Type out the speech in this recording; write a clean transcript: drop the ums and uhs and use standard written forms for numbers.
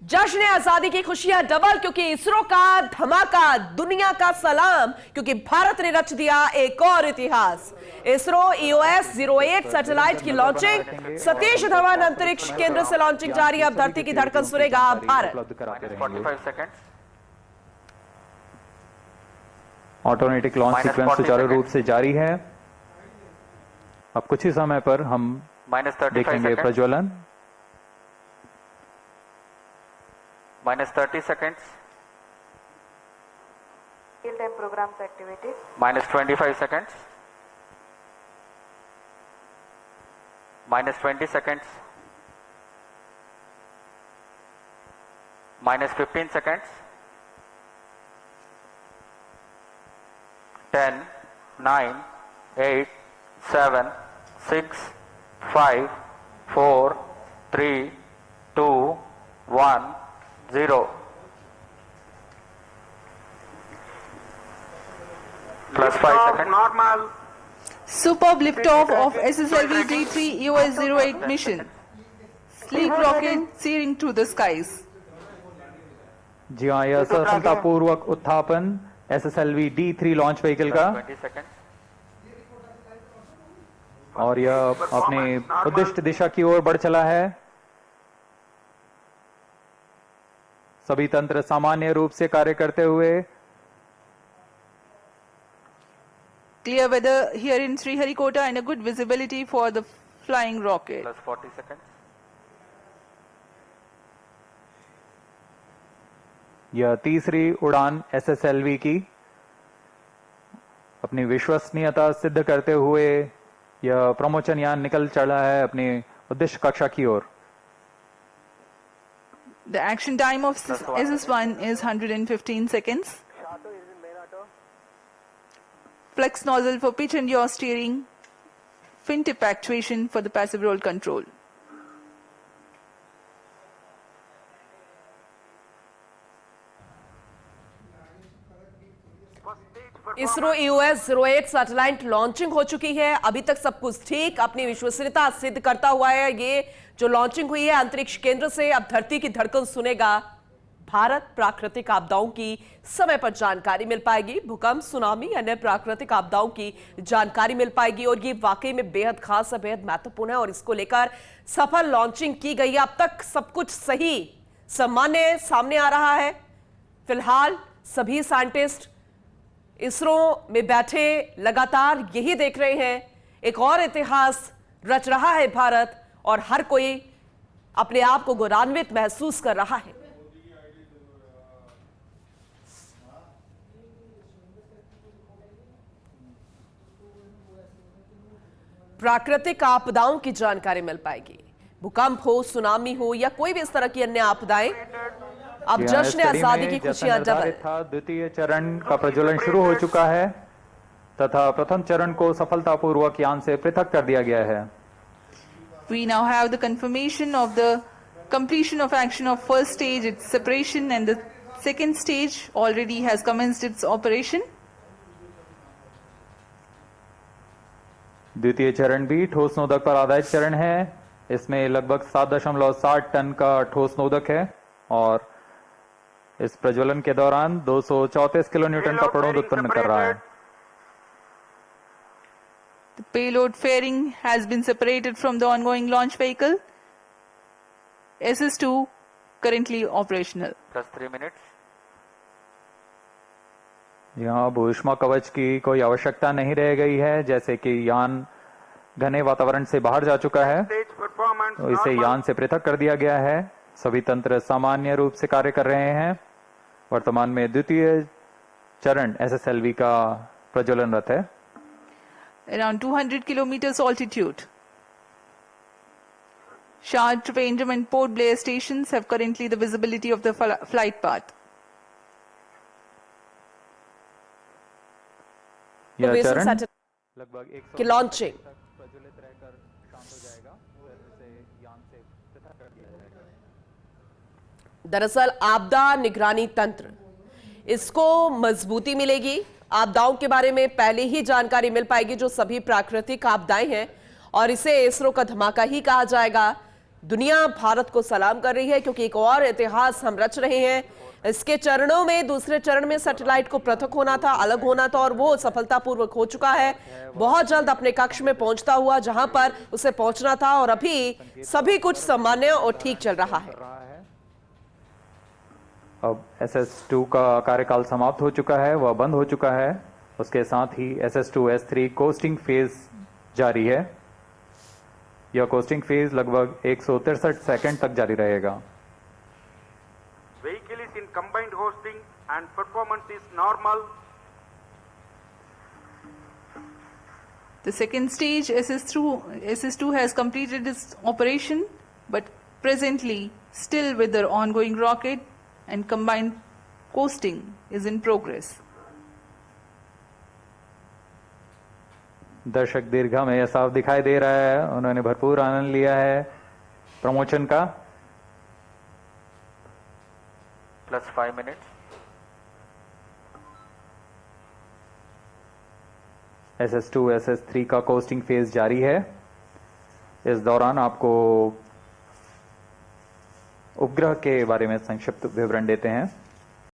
जश्न आजादी की खुशियां डबल क्योंकि इसरो का धमाका दुनिया का सलाम क्योंकि भारत ने रच दिया एक और इतिहास। इसरो EOS 08 सैटेलाइट की लॉन्चिंग, सतीश धवन अंतरिक्ष केंद्र से लॉन्चिंग जारी। अब धरती की धड़कन सुनेगा Bharat. 45 second. Automatic launch sequence सुचारू रूप से जारी है। अब कुछ ही समय पर हम देखेंगे प्रज्वलन। -30 seconds. Real time programs activated. -25 seconds. -20 seconds. -15 seconds. 10, 9, 8, 7, 6, 5, 4, 3, 2, 1, 0. +5 seconds. Normal. Superb liftoff of SSLV D3 EOS 08 mission. Sleek rocket searing through the skies. जी हाँ, यह सफलतापूर्वक उत्थापन SSLV D3 लॉन्च व्हीकल का 20 seconds. और यह अपने उद्दिष्ट दिशा की ओर बढ़ चला है। सभी तंत्र सामान्य रूप से कार्य करते हुए। Clear weather here in Sriharikota and a good visibility for the flying rocket. +40 seconds. यह तीसरी उड़ान SSLV की अपनी विश्वसनीयता सिद्ध करते हुए यह प्रमोचन यान निकल चला है अपनी उद्देश्य कक्षा की ओर। The action time of SS1 is 115 seconds. Flex nozzle for pitch and yaw steering. Fin tip actuation for the passive roll control. ISRO EOS 08 satellite launching हो चुकी है। अभी तक सब कुछ ठीक, अपनी विश्वसनीयता सिद्ध करता हुआ है। ये जो लॉन्चिंग हुई है अंतरिक्ष केंद्र से, अब धरती की धड़कन सुनेगा भारत। प्राकृतिक आपदाओं की समय पर जानकारी मिल पाएगी, भूकंप, सुनामी, अन्य प्राकृतिक आपदाओं की जानकारी मिल पाएगी और ये वाकई में बेहद खास है, बेहद महत्वपूर्ण है और इसको लेकर सफल लॉन्चिंग की गई है। अब तक सब कुछ सही सामान्य सामने आ रहा है। फिलहाल सभी साइंटिस्ट इसरो में बैठे लगातार यही देख रहे हैं, एक और इतिहास रच रहा है भारत और हर कोई अपने आप को गौरवान्वित महसूस कर रहा है। प्राकृतिक आपदाओं की जानकारी मिल पाएगी, भूकंप हो, सुनामी हो या कोई भी इस तरह की अन्य आपदाएं। अब जश्न आजादी की खुशियां डबल। द्वितीय चरण का प्रज्वलन शुरू हो चुका है तथा प्रथम चरण को सफलतापूर्वक यान से पृथक कर दिया गया है। We now have the confirmation of the completion of action of first stage, its separation, and the second stage already has commenced its operation. द्वितीय चरण भी ठोस नोदक पर आधारित चरण है। इसमें लगभग 7.7 टन का ठोस नोदक है और इस प्रज्वलन के दौरान 234 किलोन्यूटन का प्रणोद उत्पन्न कर रहा है। The payload fairing has been separated from the ongoing launch vehicle. SS2 currently operational. +3 minutes. यहाँ अब ऊष्मा कवच की कोई आवश्यकता नहीं रह गई है, जैसे कि यान घने वातावरण से बाहर जा चुका है तो इसे यान से पृथक कर दिया गया है। सभी तंत्र सामान्य रूप से कार्य कर रहे हैं। वर्तमान में द्वितीय चरण SSLV का प्रज्वलनरत है। Around 200 kilometers altitude. Shah, Trivandrum and Port Blair stations have currently the visibility of the flight path. यह चरण लगभग 100 की लॉन्चिंग प्रज्वलित रहकर शांत हो जाएगा, फिर इसे यान से पृथक कर दिया जाएगा। दरअसल आपदा निगरानी तंत्र, इसको मजबूती मिलेगी। आपदाओं के बारे में पहले ही जानकारी मिल पाएगी, जो सभी प्राकृतिक आपदाएं हैं, और इसे इसरो का धमाका ही कहा जाएगा। दुनिया भारत को सलाम कर रही है, क्योंकि एक और इतिहास हम रच रहे हैं। इसके चरणों में दूसरे चरण में सैटेलाइट को पृथक होना था, अलग होना था, और वो सफलतापूर्वक हो चुका है। बहुत जल्द अपने कक्ष में पहुंचता हुआ जहां पर उसे पहुंचना था, और अभी सभी कुछ सामान्य और ठीक चल रहा है। अब SS2 का कार्यकाल समाप्त हो चुका है, वह बंद हो चुका है। उसके साथ ही SS2 S3 कोस्टिंग फेज जारी है। यह कोस्टिंग फेज लगभग 163 सेकंड तक जारी रहेगा। Vehicle is in combined hosting and performance is normal. The second stage, SS2 has completed its operation, but presently still with the ongoing rocket and combined coasting is in progress. दर्शक दीर्घा में यह साफ दिखाई दे रहा है, उन्होंने भरपूर आनंद लिया है प्रमोशन का। Plus 5 minutes. SS2 SS3 का कोस्टिंग फेज जारी है। इस दौरान आपको उपग्रह के बारे में संक्षिप्त विवरण देते हैं।